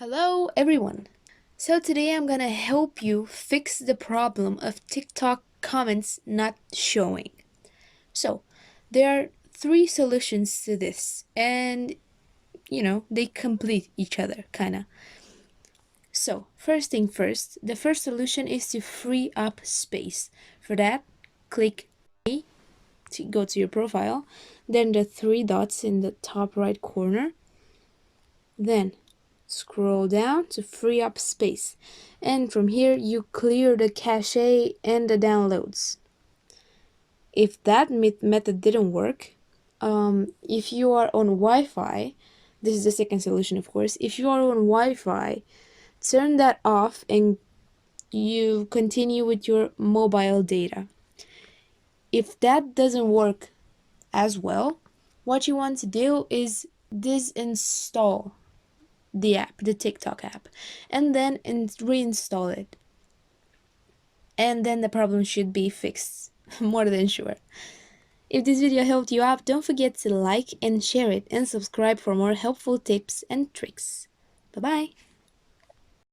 Hello everyone. So today I'm gonna help you fix the problem of TikTok comments not showing. So there are three solutions to this and they complete each other kinda. So first thing first, the first solution is to free up space. For that, click me to go to your profile, then the three dots in the top right corner, then scroll down to free up space, and from here you clear the cache and the downloads. If that method didn't work, if you are on Wi-Fi, this is the second solution of course. If you are on Wi-Fi, turn that off and you continue with your mobile data. If that doesn't work as well, what you want to do is disinstall the app, the TikTok app, and then reinstall it. And then the problem should be fixed, more than sure. If this video helped you out, don't forget to like and share it and subscribe for more helpful tips and tricks. Bye bye!